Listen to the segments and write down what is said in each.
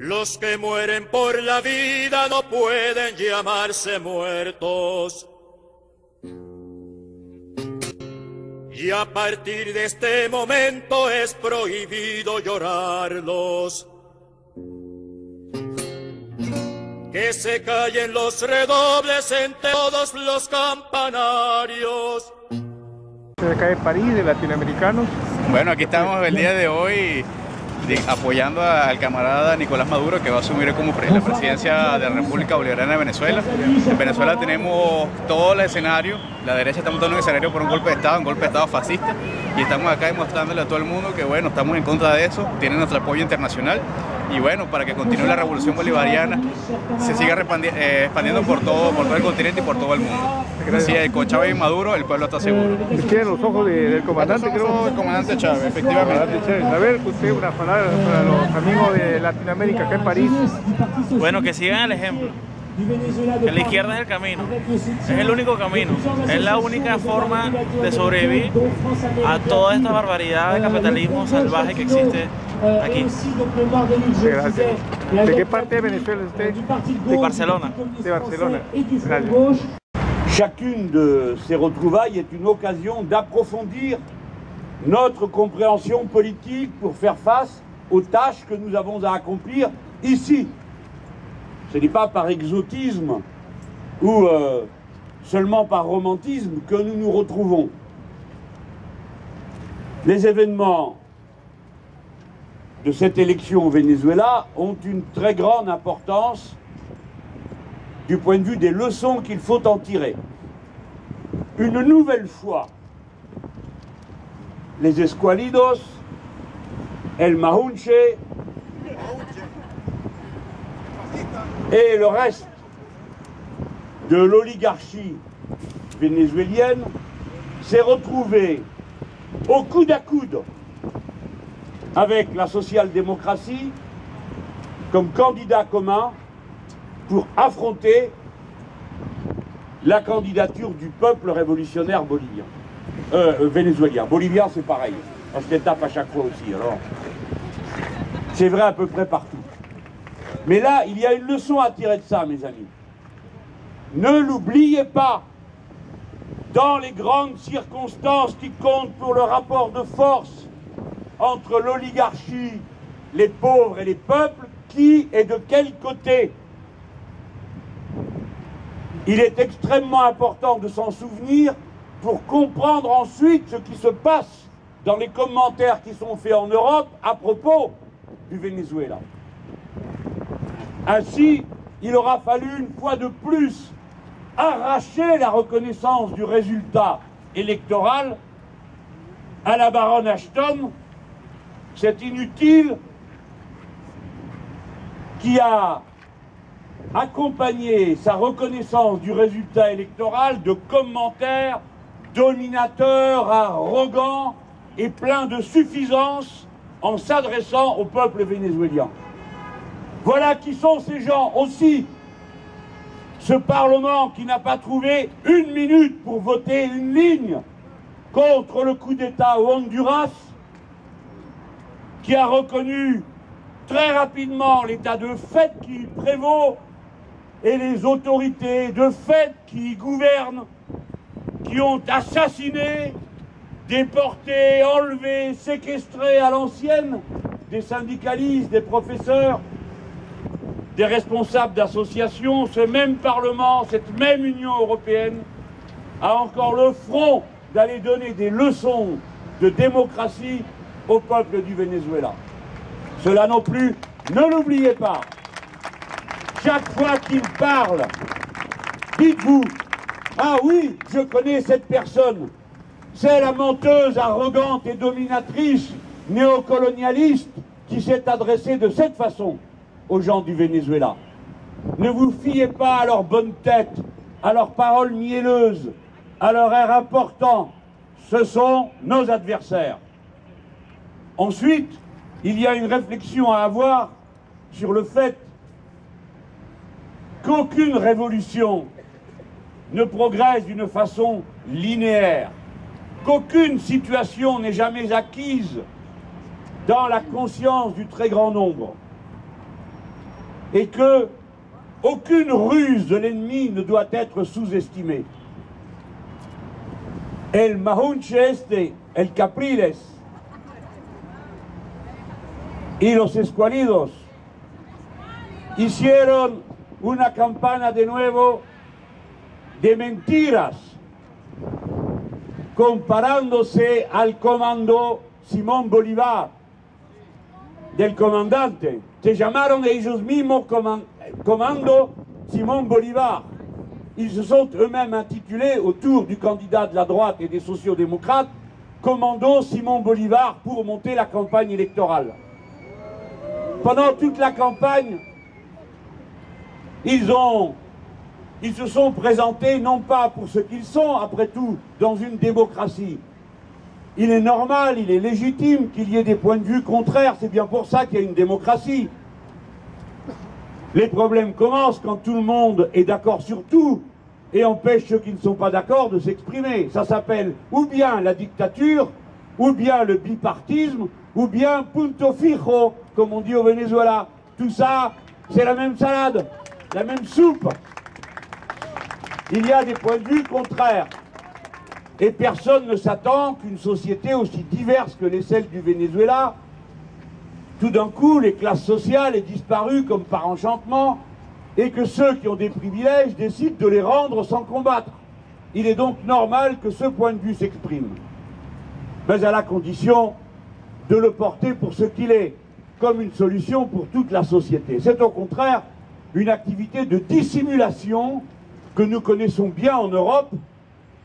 Los que mueren por la vida no pueden llamarse muertos. Y a partir de este momento es prohibido llorarlos. Que se callen los redobles en todos los campanarios. De acá de París, de latinoamericanos. Bueno, aquí estamos el día de hoy apoyando al camarada Nicolás Maduro, que va a asumir como la presidencia de la República Bolivariana de Venezuela. En Venezuela tenemos todo el escenario, la derecha está montando un escenario por un golpe de Estado fascista, y estamos acá demostrándole a todo el mundo que bueno, estamos en contra de eso, tienen nuestro apoyo internacional, y bueno, para que continúe la revolución bolivariana, se siga expandiendo por todo el continente y por todo el mundo. Así es, con Chávez y Maduro el pueblo está seguro. Tienen los ojos del comandante, creo. El comandante Chávez, efectivamente. A ver, usted una palabra para los amigos de Latinoamérica acá en París. Bueno, que sigan el ejemplo. Que la izquierda es el camino, es el único camino, es la única forma de sobrevivir a toda esta barbaridad de capitalismo salvaje que existe aquí. Gracias. ¿De qué parte de Venezuela usted? De Barcelona. De Barcelona. Gracias. Chacune de ces retrouvailles est une occasion d'approfondir notre compréhension politique pour faire face aux tâches que nous avons à accomplir ici. Ce n'est pas par exotisme ou seulement par romantisme que nous nous retrouvons. Les événements de cette élection au Venezuela ont une très grande importance du point de vue des leçons qu'il faut en tirer. Une nouvelle fois, les escualidos, el Mahunche et le reste de l'oligarchie vénézuélienne s'est retrouvé au coude à coude avec la social-démocratie comme candidat commun pour affronter la candidature du peuple révolutionnaire bolivien, vénézuélien. Bolivien, c'est pareil, on se les tape à chaque fois aussi, alors c'est vrai à peu près partout. Mais là, il y a une leçon à tirer de ça, mes amis. Ne l'oubliez pas, dans les grandes circonstances qui comptent pour le rapport de force entre l'oligarchie, les pauvres et les peuples, qui est de quel côté? Il est extrêmement important de s'en souvenir pour comprendre ensuite ce qui se passe dans les commentaires qui sont faits en Europe à propos du Venezuela. Ainsi, il aura fallu une fois de plus arracher la reconnaissance du résultat électoral à la baronne Ashton, c'est inutile, qui a accompagné sa reconnaissance du résultat électoral de commentaires dominateurs, arrogants et pleins de suffisance en s'adressant au peuple vénézuélien. Voilà qui sont ces gens aussi. Ce Parlement qui n'a pas trouvé une minute pour voter une ligne contre le coup d'État au Honduras, qui a reconnu très rapidement l'état de fait qui prévaut et les autorités de fait qui gouvernent, qui ont assassiné, déporté, enlevé, séquestré à l'ancienne des syndicalistes, des professeurs, des responsables d'associations. Ce même Parlement, cette même Union européenne a encore le front d'aller donner des leçons de démocratie au peuple du Venezuela. Cela non plus, ne l'oubliez pas. Chaque fois qu'il parle, dites-vous, ah oui, je connais cette personne. C'est la menteuse, arrogante et dominatrice néocolonialiste qui s'est adressée de cette façon aux gens du Venezuela. Ne vous fiez pas à leur bonne tête, à leurs paroles mielleuses, à leur air important. Ce sont nos adversaires. Ensuite, il y a une réflexion à avoir sur le fait qu'aucune révolution ne progresse d'une façon linéaire, qu'aucune situation n'est jamais acquise dans la conscience du très grand nombre. et que aucune ruse de l'ennemi ne doit être sous-estimée. El Mahunche este, el Capriles y los Escualidos hicieron una campaña de nuevo de mentiras, comparándose al comando Simón Bolívar, del comandante. Se llamaron ellos mismos comando Simón Bolívar. Ils se sont eux-mêmes intitulés, autour du candidat de la droite et des sociodémocrates, commando Simón Bolívar pour monter la campagne électorale. Pendant toute la campagne, ils se sont présentés non pas pour ce qu'ils sont, après tout, dans une démocratie. Il est normal, il est légitime qu'il y ait des points de vue contraires, c'est bien pour ça qu'il y a une démocratie. Les problèmes commencent quand tout le monde est d'accord sur tout et empêche ceux qui ne sont pas d'accord de s'exprimer. Ça s'appelle ou bien la dictature, ou bien le bipartisme, ou bien punto fijo, comme on dit au Venezuela. Tout ça, c'est la même salade, la même soupe. Il y a des points de vue contraires. Et personne ne s'attend qu'une société aussi diverse que les celles du Venezuela, tout d'un coup, les classes sociales aient disparu comme par enchantement, et que ceux qui ont des privilèges décident de les rendre sans combattre. Il est donc normal que ce point de vue s'exprime, mais à la condition de le porter pour ce qu'il est, comme une solution pour toute la société. C'est au contraire une activité de dissimulation que nous connaissons bien en Europe,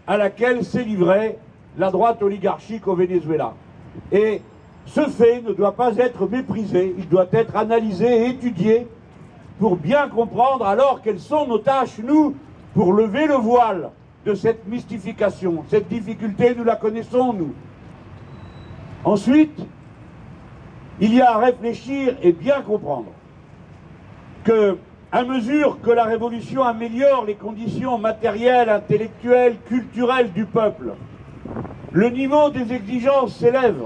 à laquelle s'est livrée la droite oligarchique au Venezuela. Et ce fait ne doit pas être méprisé, il doit être analysé et étudié pour bien comprendre alors quelles sont nos tâches, nous, pour lever le voile de cette mystification. Cette difficulté, nous la connaissons, nous. Ensuite, il y a à réfléchir et bien comprendre que, à mesure que la révolution améliore les conditions matérielles, intellectuelles, culturelles du peuple, le niveau des exigences s'élève.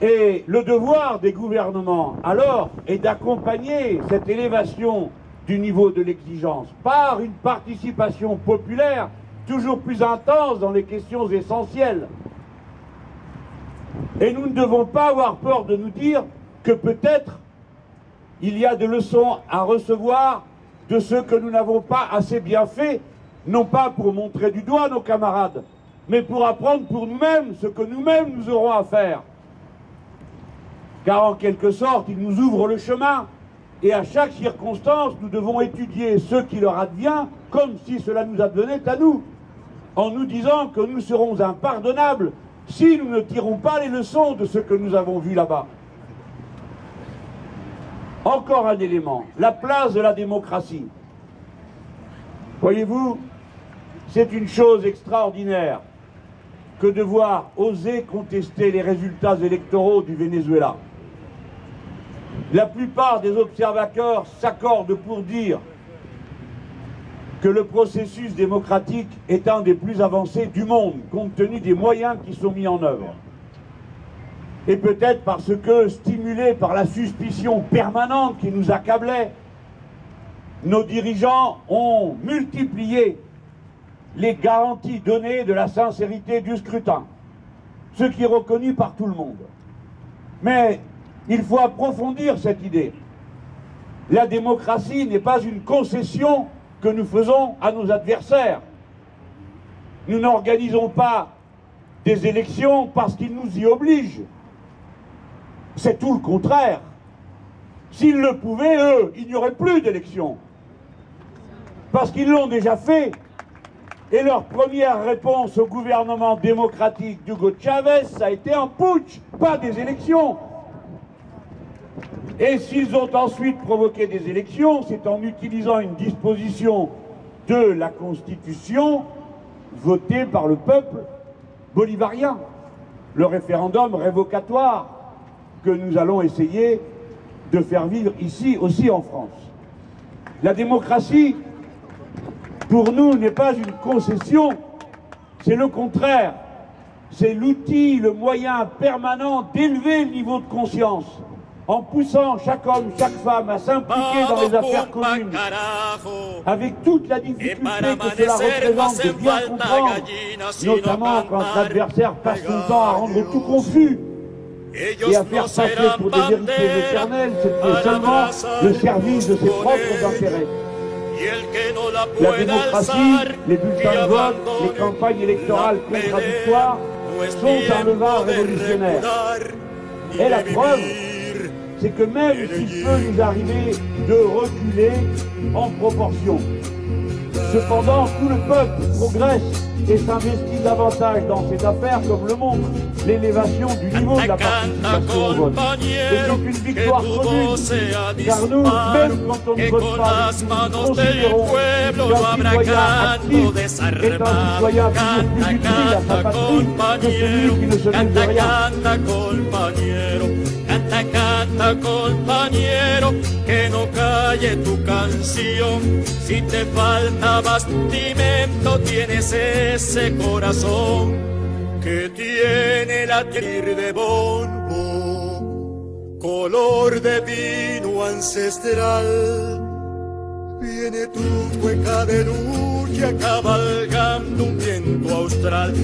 Et le devoir des gouvernements, alors, est d'accompagner cette élévation du niveau de l'exigence par une participation populaire toujours plus intense dans les questions essentielles. Et nous ne devons pas avoir peur de nous dire que peut-être il y a des leçons à recevoir de ce que nous n'avons pas assez bien fait, non pas pour montrer du doigt nos camarades, mais pour apprendre pour nous-mêmes ce que nous-mêmes nous aurons à faire. Car en quelque sorte, ils nous ouvrent le chemin, et à chaque circonstance, nous devons étudier ce qui leur advient comme si cela nous advenait à nous, en nous disant que nous serons impardonnables si nous ne tirons pas les leçons de ce que nous avons vu là-bas. Encore un élément, la place de la démocratie. Voyez-vous, c'est une chose extraordinaire que de voir oser contester les résultats électoraux du Venezuela. La plupart des observateurs s'accordent pour dire que le processus démocratique est un des plus avancés du monde, compte tenu des moyens qui sont mis en œuvre. Et peut-être parce que, stimulés par la suspicion permanente qui nous accablait, nos dirigeants ont multiplié les garanties données de la sincérité du scrutin, ce qui est reconnu par tout le monde. Mais il faut approfondir cette idée. La démocratie n'est pas une concession que nous faisons à nos adversaires. Nous n'organisons pas des élections parce qu'ils nous y obligent. C'est tout le contraire. S'ils le pouvaient, eux, il n'y aurait plus d'élections. Parce qu'ils l'ont déjà fait. Et leur première réponse au gouvernement démocratique d'Hugo Chavez, ça a été un putsch, pas des élections. Et s'ils ont ensuite provoqué des élections, c'est en utilisant une disposition de la Constitution votée par le peuple bolivarien, le référendum révocatoire que nous allons essayer de faire vivre ici aussi en France. La démocratie, pour nous, n'est pas une concession, c'est le contraire. C'est l'outil, le moyen permanent d'élever le niveau de conscience en poussant chaque homme, chaque femme à s'impliquer dans les affaires communes, avec toute la difficulté que cela représente de bien comprendre, notamment quand l'adversaire passe son temps à rendre tout confus et à faire passer pour des vérités éternelles ce qui est seulement le service de ses propres intérêts. La démocratie, les bulletins de vote, les campagnes électorales contradictoires sont un levain révolutionnaire. Et la preuve, c'est que même s'il peut nous arriver de reculer en proportion, cependant tout le peuple progresse et s'investit davantage dans cette affaire, comme le montre l'élévation du niveau de la participation au vote. C'est donc une victoire commune, car nous, même quand on ne vote pas, nous considérons qu'un citoyen actif est un citoyen toujours plus utile à sa patrie que celui qui ne se mêle de rien. Canta, canta, compañero, que no calle tu canción. Si te falta bastimento, tienes ese corazón que tiene latir de bombo, color de vino ancestral. Viene tu cueca de lucha cabalgando un viento austral.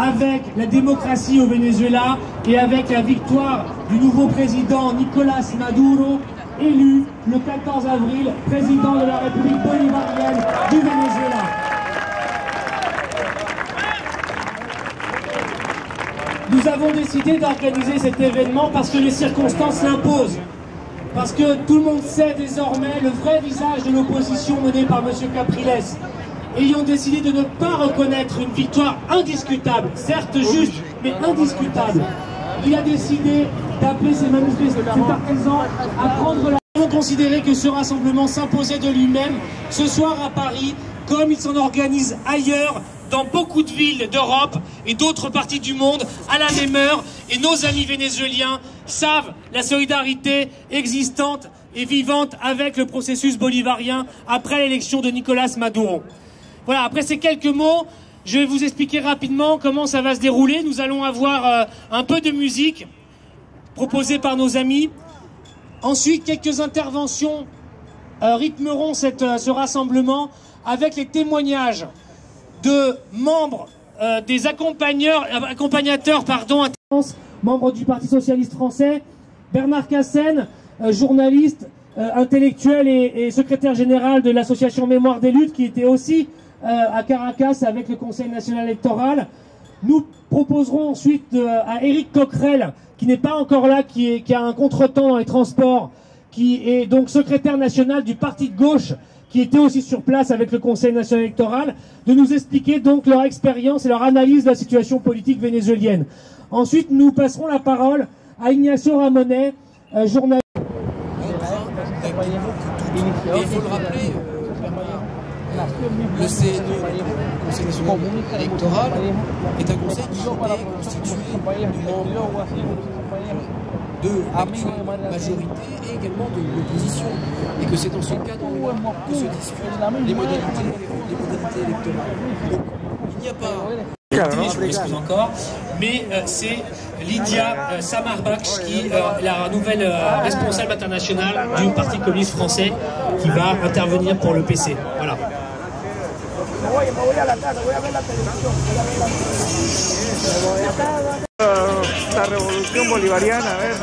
Avec la démocratie au Venezuela et avec la victoire du nouveau président Nicolás Maduro, élu le 14 avril président de la République bolivarienne du Venezuela. Nous avons décidé d'organiser cet événement parce que les circonstances l'imposent. Parce que tout le monde sait désormais le vrai visage de l'opposition menée par M. Capriles. Ayant décidé de ne pas reconnaître une victoire indiscutable, certes juste, mais indiscutable, il a décidé d'appeler ses partisans à prendre la... Nous avons considéré que ce rassemblement s'imposait de lui-même ce soir à Paris, comme il s'en organise ailleurs, dans beaucoup de villes d'Europe et d'autres parties du monde, à la même heure. Et nos amis vénézuéliens savent la solidarité existante et vivante avec le processus bolivarien après l'élection de Nicolás Maduro. Voilà, après ces quelques mots, je vais vous expliquer rapidement comment ça va se dérouler. Nous allons avoir un peu de musique proposée par nos amis. Ensuite, quelques interventions rythmeront ce rassemblement avec les témoignages de membres, des accompagnateurs, membres du Parti Socialiste Français, Bernard Cassen, journaliste, intellectuel et secrétaire général de l'association Mémoire des Luttes, qui était aussi à Caracas avec le Conseil national électoral. Nous proposerons ensuite à Éric Coquerel, qui n'est pas encore là, qui a un contretemps dans les transports, qui est donc secrétaire national du parti de gauche, qui était aussi sur place avec le Conseil national électoral, de nous expliquer donc leur expérience et leur analyse de la situation politique vénézuélienne. Ensuite, nous passerons la parole à Ignacio Ramonet, journaliste. Et il faut le rappeler, le CNE, le Conseil national électoral, est un conseil qui est constitué de membres de l'actuelle majorité et également de l'opposition. Et que c'est dans ce cadre-là que se discutent les modalités électorales. Donc, il n'y a pas... Je m'excuse encore, mais c'est Lydia Samarbach, qui est la nouvelle responsable internationale du Parti communiste français, qui va intervenir pour le PC. Voilà. La revolución bolivariana, a ver.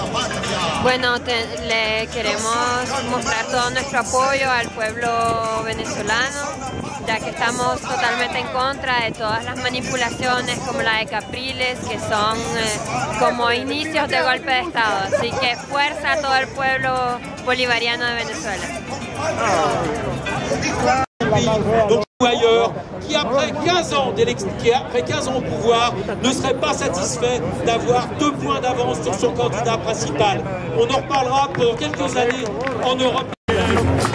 Bueno, le queremos mostrar todo nuestro apoyo al pueblo venezolano, ya que estamos totalmente en contra de todas las manipulaciones como la de Capriles, que son como inicios de golpe de Estado. Así que fuerza a todo el pueblo bolivariano de Venezuela. Donc ou ailleurs, qui après 15 ans au pouvoir ne serait pas satisfait d'avoir 2 points d'avance sur son candidat principal. On en reparlera pour quelques années en Europe.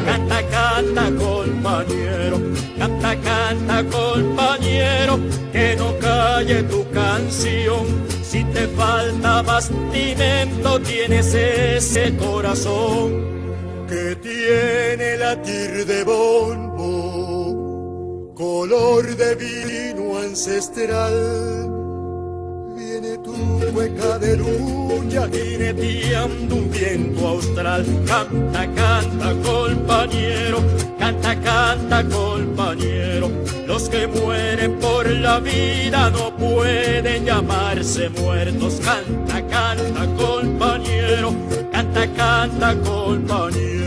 Canta, canta, compañero, canta, canta, compañero, que no calle tu canción. Si te falta bastimento, tienes ese corazón que tiene latir de bombo, color de vino ancestral. Viene tu cueca de lucha jineteando un viento austral. Canta, canta, compañero, canta, canta, compañero. Los que mueren por la vida no pueden llamarse muertos. Canta, canta, compañero, canta, canta, compañero.